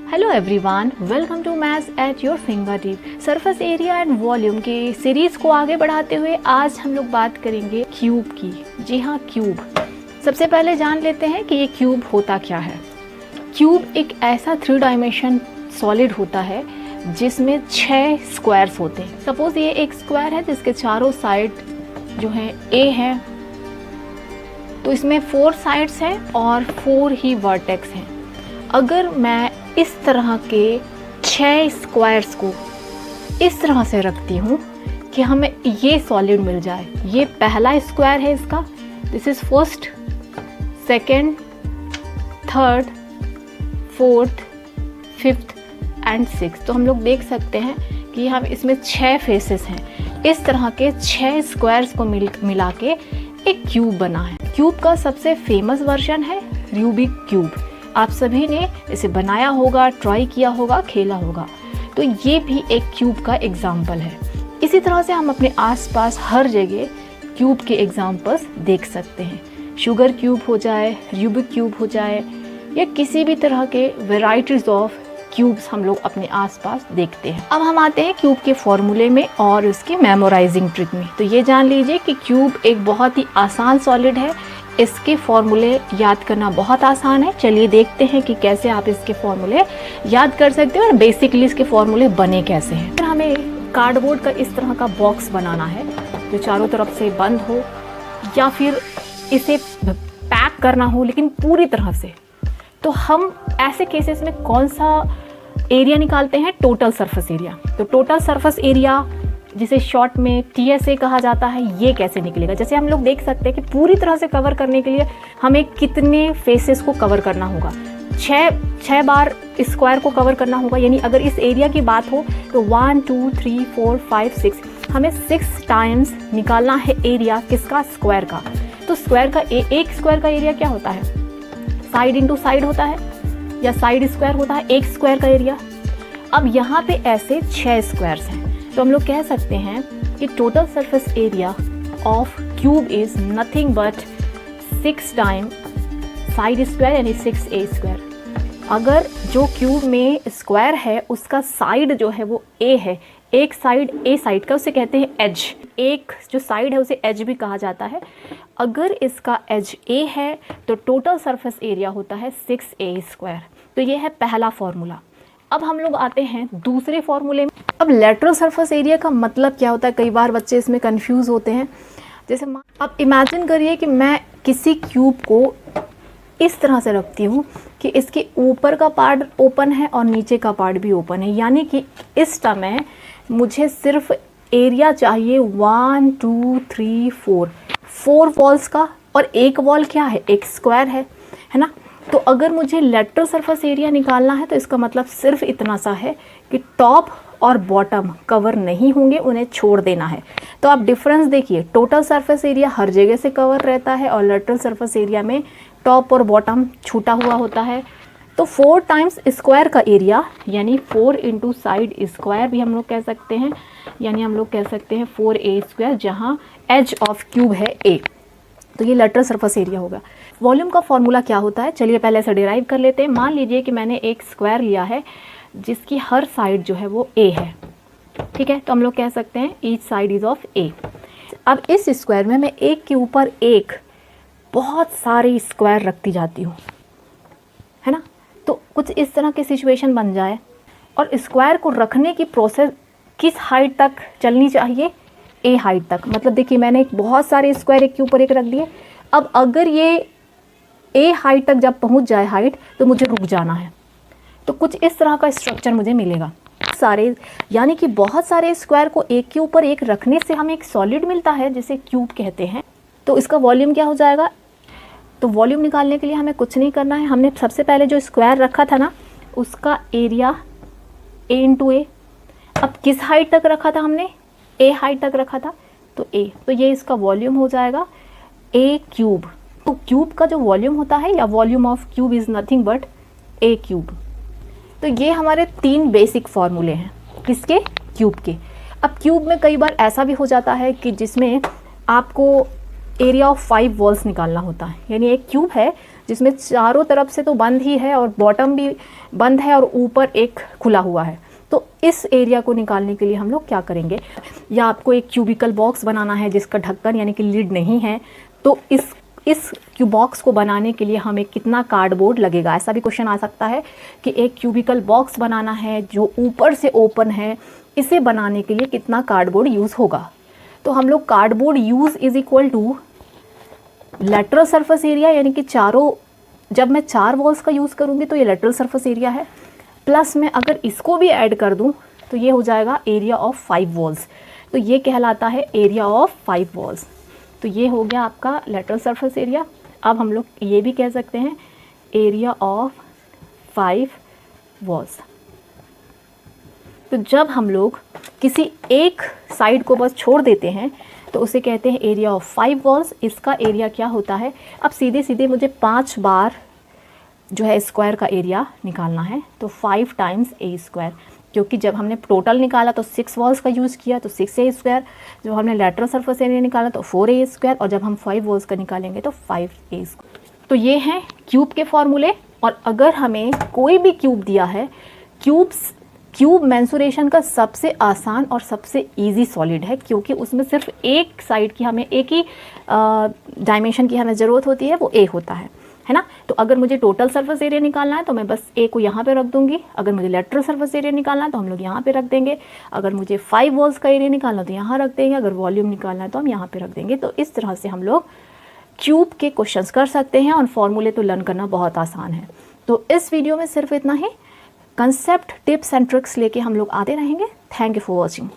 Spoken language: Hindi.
Hello everyone, welcome to maths at your finger tip. Surface area and volume के सीरीज को आगे बढ़ाते हुए आज हम लोग बात करेंगे क्यूब की। जी हाँ, क्यूब। सबसे पहले जान लेते हैं कि ये क्यूब होता क्या है। क्यूब एक ऐसा 3 डायमेंशन सॉलिड होता है जिसमें 6 स्क्वायर्स होते हैं। सपोज ये एक स्क्वायर है जिसके चारों साइड जो है ए है, तो इसमें 4 साइड्स हैं और 4 ही वर्टेक्स हैं। अगर मैं इस तरह के 6 स्क्वायर्स को इस तरह से रखती हूँ कि हमें ये सॉलिड मिल जाए। ये पहला स्क्वायर है इसका, this is first, second, third, fourth, fifth and sixth. तो हम लोग देख सकते हैं कि हम इसमें 6 फेसेस हैं। इस तरह के 6 स्क्वायर्स को मिला के एक क्यूब बना है। क्यूब का सबसे फेमस वर्जन है रूबिक क्यूब। आप सभी ने इसे बनाया होगा, ट्राई किया होगा, खेला होगा। तो ये भी एक क्यूब का एग्जाम्पल है। इसी तरह से हम अपने आसपास हर जगह क्यूब के एग्जाम्पल्स देख सकते हैं। शुगर क्यूब हो जाए, रूबिक क्यूब हो जाए, या किसी भी तरह के वेराइटीज ऑफ क्यूब्स हम लोग अपने आसपास देखते हैं। अब हम आते हैं क्यूब के फॉर्मूले में और उसके मेमोराइजिंग ट्रिक में। तो ये जान लीजिए कि क्यूब एक बहुत ही आसान सॉलिड है। इसके फॉर्मूले याद करना बहुत आसान है। चलिए देखते हैं कि कैसे आप इसके फॉर्मूले याद कर सकते हो और बेसिकली इसके फॉर्मूले बने कैसे हैं। फिर हमें कार्डबोर्ड का इस तरह का बॉक्स बनाना है जो चारों तरफ से बंद हो, या फिर इसे पैक करना हो लेकिन पूरी तरह से। तो हम ऐसे केसेस में कौन सा एरिया निकालते हैं? Total surface area. तो टोटल सरफेस एरिया, जिसे शॉर्ट में TSA कहा जाता है, ये कैसे निकलेगा? जैसे हम लोग देख सकते हैं कि पूरी तरह से कवर करने के लिए हमें कितने फेसेस को कवर करना होगा। 6 बार स्क्वायर को कवर करना होगा। यानी अगर इस एरिया की बात हो तो 1 2 3 4 5 6 हमें 6 टाइम्स निकालना है एरिया किसका? स्क्वायर का। तो स्क्वायर का एक स्क्वायर का एरिया क्या होता है? साइड इंटू साइड होता है या साइड स्क्वायर होता है एक स्क्वायर का एरिया। अब यहाँ पे ऐसे 6 स्क्वायर्स हैं, तो हम लोग कह सकते हैं कि total surface area of cube is nothing but 6 time side square यानी 6a स्क्वायर। अगर जो क्यूब में स्क्वायर है उसका साइड जो है वो a है, एक साइड a साइड का, उसे कहते हैं एज। एक जो साइड है उसे एज भी कहा जाता है। अगर इसका एज a है तो टोटल सरफेस एरिया होता है 6a स्क्वायर। तो ये है पहला फॉर्मूला। अब हम लोग आते हैं दूसरे फॉर्मूले में। अब लेटरल सरफेस एरिया का मतलब क्या होता है? कई बार बच्चे इसमें कंफ्यूज होते हैं। जैसे अब इमेजिन करिए कि मैं किसी क्यूब को इस तरह से रखती हूँ कि इसके ऊपर का पार्ट ओपन है और नीचे का पार्ट भी ओपन है। यानी कि इस समय मुझे सिर्फ एरिया चाहिए 1 2 3 4 वॉल्स का, और एक वॉल क्या है? एक स्क्वायर है ना। तो अगर मुझे लेटरल सरफेस एरिया निकालना है तो इसका मतलब सिर्फ इतना सा है कि टॉप और बॉटम कवर नहीं होंगे, उन्हें छोड़ देना है। तो आप डिफरेंस देखिए, टोटल सरफेस एरिया हर जगह से कवर रहता है और लेटरल सरफेस एरिया में टॉप और बॉटम छूटा हुआ होता है। तो 4 टाइम्स स्क्वायर का एरिया यानी 4 इंटू साइड स्क्वायर भी हम लोग कह सकते हैं, यानी हम लोग कह सकते हैं 4a स्क्वायर, जहाँ एज ऑफ क्यूब है a। तो ये लेटरल सरफेस एरिया होगा। वॉल्यूम का फॉर्मूला क्या होता है? चलिए पहले से डिराइव कर लेते हैं। मान लीजिए कि मैंने एक स्क्वायर लिया है जिसकी हर साइड जो है वो a है, ठीक है। तो हम लोग कह सकते हैं each side is of a। अब इस स्क्वायर में मैं एक के ऊपर एक बहुत सारे स्क्वायर रखती जाती हूँ, है ना। तो कुछ इस तरह की सिचुएशन बन जाए, और स्क्वायर को रखने की प्रोसेस किस हाइट तक चलनी चाहिए? a हाइट तक। मतलब देखिए, मैंने बहुत सारे स्क्वायर एक के ऊपर एक रख दिए। अब अगर ये a हाइट तक जब पहुंच जाए हाइट, तो मुझे रुक जाना है। तो कुछ इस तरह का स्ट्रक्चर मुझे मिलेगा। सारे यानी कि बहुत सारे स्क्वायर को एक के ऊपर एक रखने से हमें एक सॉलिड मिलता है जिसे क्यूब कहते हैं। तो इसका वॉल्यूम क्या हो जाएगा? तो वॉल्यूम निकालने के लिए हमें कुछ नहीं करना है। हमने सबसे पहले जो स्क्वायर रखा था ना, उसका एरिया a इंटू a। अब किस हाइट तक रखा था हमने? a हाइट तक रखा था, तो a। तो ये इसका वॉल्यूम हो जाएगा a क्यूब। तो क्यूब का जो वॉल्यूम होता है या volume of cube is nothing but a cube. तो ये हमारे 3 बेसिक फॉर्मूले हैं किसके? क्यूब के। अब क्यूब में कई बार ऐसा भी हो जाता है कि जिसमें आपको एरिया ऑफ 5 वॉल्स निकालना होता है। यानी एक क्यूब है जिसमें चारों तरफ से तो बंद ही है और बॉटम भी बंद है और ऊपर एक खुला हुआ है। तो इस एरिया को निकालने के लिए हम लोग क्या करेंगे, या आपको एक क्यूबिकल बॉक्स बनाना है जिसका ढक्कन यानी कि लिड नहीं है, तो इस क्यूब बॉक्स को बनाने के लिए हमें कितना कार्डबोर्ड लगेगा। ऐसा भी क्वेश्चन आ सकता है कि एक क्यूबिकल बॉक्स बनाना है जो ऊपर से ओपन है, इसे बनाने के लिए कितना कार्डबोर्ड यूज़ होगा। तो हम लोग cardboard use is equal to lateral surface area, यानी कि चारों, जब मैं 4 वॉल्स का यूज़ करूँगी तो ये लेटरल सरफेस एरिया है, प्लस मैं अगर इसको भी ऐड कर दूँ तो ये हो जाएगा एरिया ऑफ 5 वॉल्स। तो ये कहलाता है एरिया ऑफ 5 वॉल्स। तो ये हो गया आपका लेटरल सरफेस एरिया। अब हम लोग ये भी कह सकते हैं एरिया ऑफ 5 वॉल्स। तो जब हम लोग किसी एक साइड को बस छोड़ देते हैं तो उसे कहते हैं एरिया ऑफ 5 वॉल्स। इसका एरिया क्या होता है, अब सीधे सीधे मुझे 5 बार जो है स्क्वायर का एरिया निकालना है, तो 5 टाइम्स ए स्क्वायर, क्योंकि जब हमने टोटल निकाला तो 6 वॉल्स का यूज़ किया तो 6 ए स्क्वायर, जब हमने लेटरल सरफेस एरिया निकाला तो 4 ए स्क्वायर, और जब हम 5 वॉल्स का निकालेंगे तो 5 ए स्क्वायर। तो ये हैं क्यूब के फॉर्मूले। और अगर हमें कोई भी क्यूब दिया है, क्यूब मेंसुरेशन का सबसे आसान और सबसे इजी सॉलिड है, क्योंकि उसमें सिर्फ एक साइड की, हमें एक ही डायमेंशन की हमें ज़रूरत होती है, वो ए होता है ना। तो अगर मुझे टोटल सरफेस एरिया निकालना है तो मैं बस ए को यहाँ पे रख दूंगी, अगर मुझे लेटरल सरफेस एरिया निकालना है तो हम लोग यहाँ पे रख देंगे, अगर मुझे 5 वॉल्स का एरिया निकालना है तो यहाँ रख देंगे, अगर वॉल्यूम निकालना है तो हम यहाँ पे रख देंगे। तो इस तरह से हम लोग क्यूब के क्वेश्चंस कर सकते हैं और फॉर्मूले तो लर्न करना बहुत आसान है। तो इस वीडियो में सिर्फ इतना ही। कंसेप्ट, टिप्स एंड ट्रिक्स लेके हम लोग आते रहेंगे। Thank you for watching.